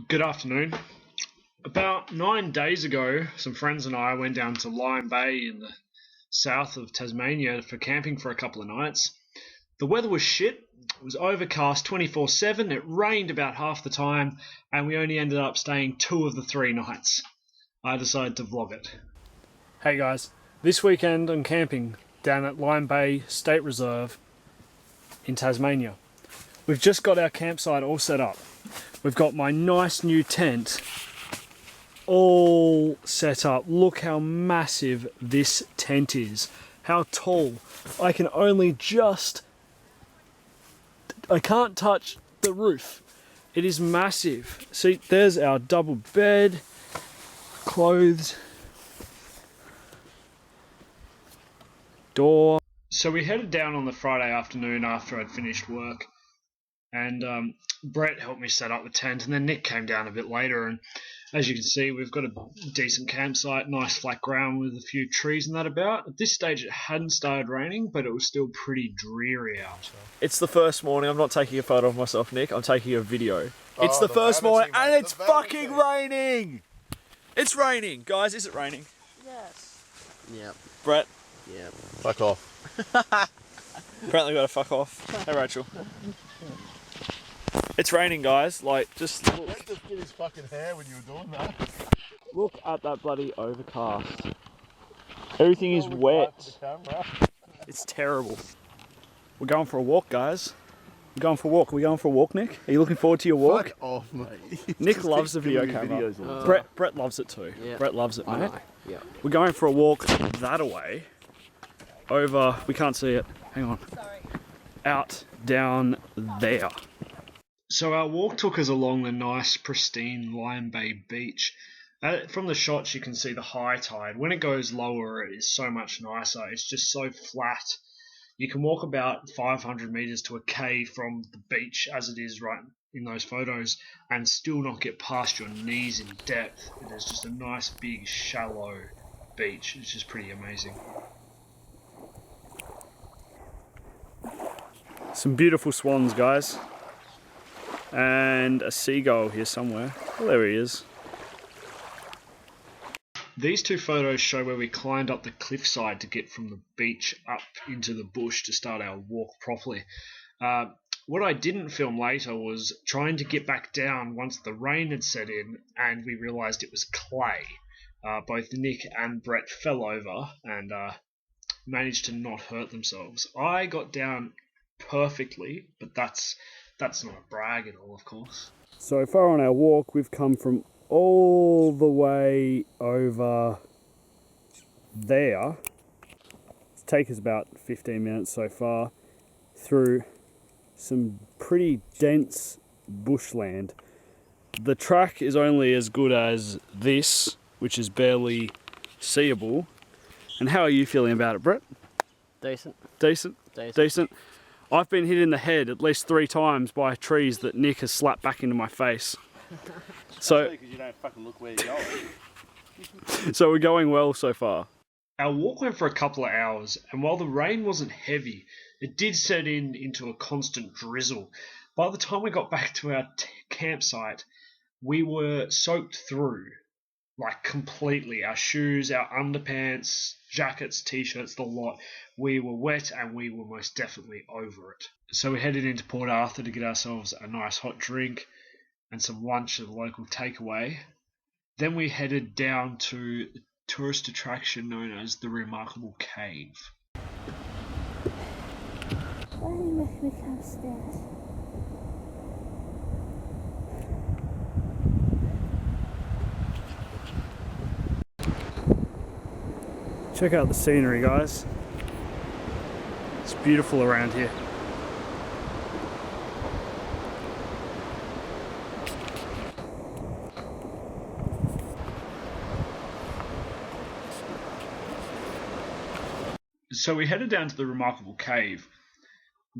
Good afternoon. About 9 days ago, some friends and I went down to Lyme Bay in the south of Tasmania for camping for a couple of nights. The weather was shit. It was overcast 24/7. It rained about half the time, and we only ended up staying 2 of the 3 nights. I decided to vlog it. Hey guys, this weekend I'm camping down at Lyme Bay State Reserve in Tasmania. We've just got our campsite all set up. We've got my nice new tent all set up. Look how massive this tent is. How tall. I can't touch the roof. It is massive. See, there's our double bed, clothes, door. So we headed down on the Friday afternoon after I'd finished work, and Brett helped me set up the tent, and then Nick came down a bit later, and as you can see, we've got a decent campsite, nice flat ground with a few trees and that about. At this stage it hadn't started raining, but it was still pretty dreary out. It's the first morning. I'm not taking a photo of myself, Nick. I'm taking a video. It's the first morning and it's fucking raining! It's raining! Guys, is it raining? Yes. Yep. Brett? Yep. Fuck off. Apparently gotta fuck off. Hey Rachel. It's raining, guys. Like, just look. Brett just get his fucking hair when you were doing that. Look at that bloody overcast. Everything is wet. It's terrible. We're going for a walk, guys. We're going for a walk. Are we going for a walk, Nick? Are you looking forward to your walk? Fuck off, mate. Nick loves the video camera. Brett loves it too. Yeah. Brett loves it, mate. Yeah. We're going for a walk that away. Over, we can't see it. Hang on. Sorry. Out, down there. So our walk took us along the nice, pristine Lyme Bay beach. From the shots, you can see the high tide. When it goes lower, it is so much nicer. It's just so flat. You can walk about 500 metres to a K from the beach, as it is right in those photos, and still not get past your knees in depth. It is just a nice, big, shallow beach. It's just pretty amazing. Some beautiful swans, guys. And a seagull here somewhere. Oh, there he is. These two photos show where we climbed up the cliffside to get from the beach up into the bush to start our walk properly. What I didn't film later was trying to get back down once the rain had set in and we realised it was clay. Both Nick and Brett fell over and managed to not hurt themselves. I got down perfectly, but that's not a brag at all, of course. So far on our walk, we've come from all the way over there. It's taken us about 15 minutes so far through some pretty dense bushland. The track is only as good as this, which is barely seeable. And how are you feeling about it, Brett? Decent. Decent? Decent. Decent. I've been hit in the head at least 3 times by trees that Nick has slapped back into my face. So, Because you don't fucking look where you're going. so we're going well so far. Our walk went for a couple of hours, and while the rain wasn't heavy, it did set into a constant drizzle. By the time we got back to our campsite, we were soaked through, like completely. Our shoes, our underpants, jackets, t-shirts, the lot. We were wet and we were most definitely over it. So we headed into Port Arthur to get ourselves a nice hot drink and some lunch at a local takeaway. Then we headed down to the tourist attraction known as the Remarkable Cave. Why do you make me come upstairs? Check out the scenery, guys. It's beautiful around here. So we headed down to the Remarkable Cave.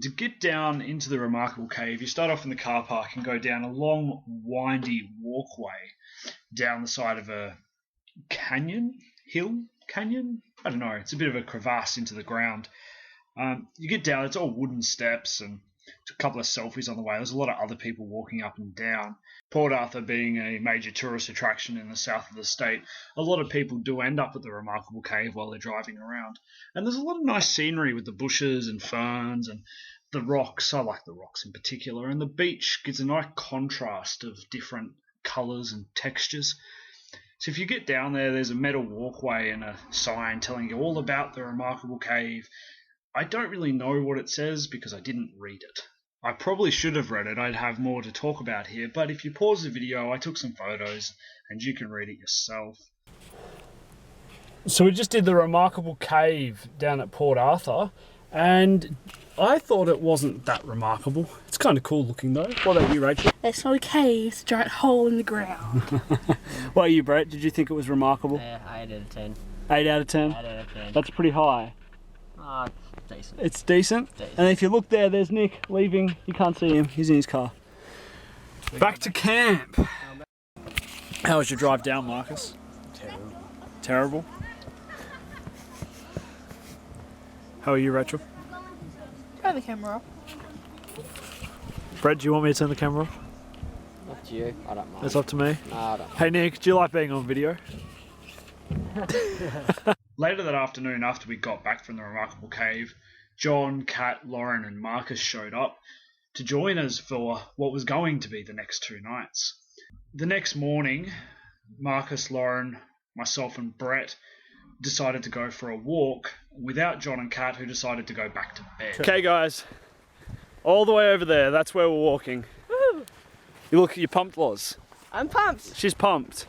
To get down into the Remarkable Cave, you start off in the car park and go down a long, windy walkway down the side of a canyon? I don't know. It's a bit of a crevasse into the ground. You get down, it's all wooden steps, and took a couple of selfies on the way. There's a lot of other people walking up and down. Port Arthur being a major tourist attraction in the south of the state, a lot of people do end up at the Remarkable Cave while they're driving around. And there's a lot of nice scenery with the bushes and ferns and the rocks. I like the rocks in particular. And the beach gives a nice contrast of different colours and textures. So if you get down there, there's a metal walkway and a sign telling you all about the Remarkable Cave. I don't really know what it says because I didn't read it. I probably should have read it. I'd have more to talk about here. But if you pause the video, I took some photos and you can read it yourself. So we just did the Remarkable Cave down at Port Arthur, and I thought it wasn't that remarkable. It's kind of cool looking though. What about you, Rachel? It's not a cave, it's a giant hole in the ground. What about you, Brett? Did you think it was remarkable? Yeah, 8 out of 10. 8 out of 10? 8 out of 10. That's pretty high. It's decent. It's decent? Decent. And if you look there, there's Nick leaving. You can't see him. He's in his car. Back to camp. How was your drive down, Marcus? Terrible. Terrible? How are you, Rachel? Turn the camera off. Brett, do you want me to turn the camera off? Up to you. I don't mind. It's up to me. No, I don't. Hey Nick, do you like being on video? Later that afternoon, after we got back from the Remarkable Cave, John, Kat, Lauren and Marcus showed up to join us for what was going to be the next 2 nights. The next morning, Marcus, Lauren, myself and Brett decided to go for a walk without John and Kat, who decided to go back to bed. Okay guys, all the way over there, that's where we're walking. Woo! You look, you pumped, Loz? I'm pumped. She's pumped.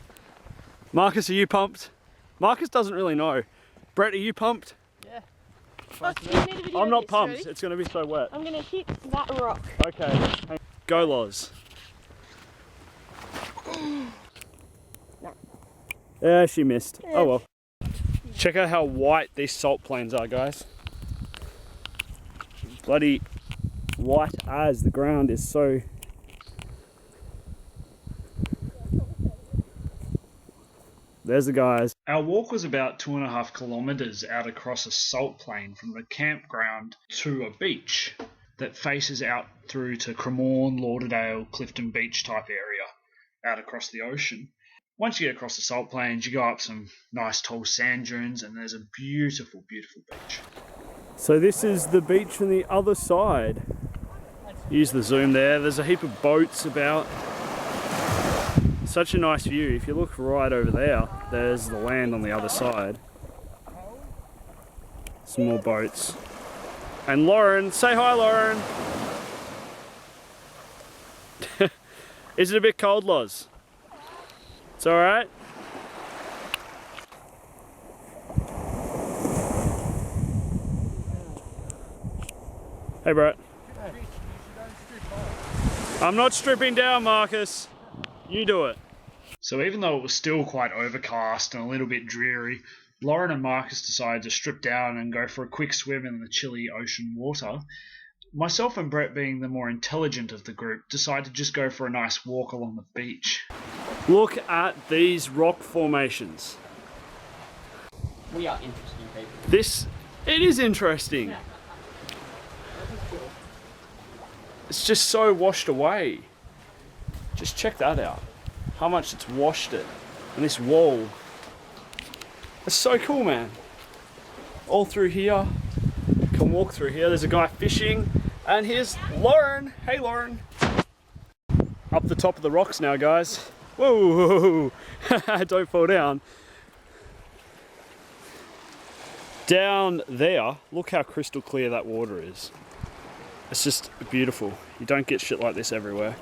Marcus, are you pumped? Marcus doesn't really know. Brett, are you pumped? Yeah. I'm not pumped, it's going to be so wet. I'm gonna hit that rock. Okay, go Loz. Yeah, she missed. Oh well. Check out how white these salt plains are, guys. Bloody white as the ground is so... There's the guys. Our walk was about 2.5 kilometres out across a salt plain from the campground to a beach that faces out through to Cremorne, Lauderdale, Clifton Beach type area out across the ocean. Once you get across the salt plains, you go up some nice tall sand dunes and there's a beautiful, beautiful beach. So this is the beach from the other side. Use the zoom there. There's a heap of boats about. Such a nice view. If you look right over there, there's the land on the other side. Some more boats. And Lauren, say hi Lauren. Is it a bit cold, Loz? It's alright? Hey Brett. I'm not stripping down, Marcus. You do it. So even though it was still quite overcast and a little bit dreary, Lauren and Marcus decided to strip down and go for a quick swim in the chilly ocean water. Myself and Brett, being the more intelligent of the group, decided to just go for a nice walk along the beach. Look at these rock formations. We are interesting people. It is interesting. It's just so washed away. Just check that out. How much it's washed it. And this wall. It's so cool, man. All through here. You can walk through here. There's a guy fishing. And here's Lauren. Hey, Lauren. Up the top of the rocks now, guys. Whoa. Don't fall down. Down there, look how crystal clear that water is. It's just beautiful. You don't get shit like this everywhere.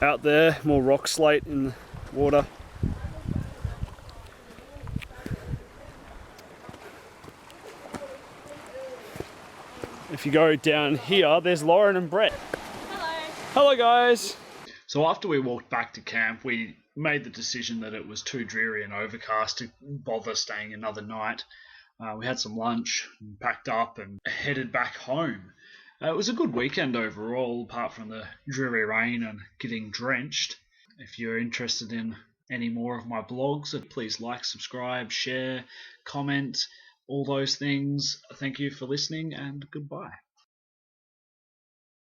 Out there, more rock slate in the water. If you go down here, there's Lauren and Brett. Hello. Hello guys. So after we walked back to camp, we made the decision that it was too dreary and overcast to bother staying another night. We had some lunch, packed up and headed back home. It was a good weekend overall, apart from the dreary rain and getting drenched. If you're interested in any more of my blogs, please like, subscribe, share, comment, all those things. Thank you for listening and goodbye.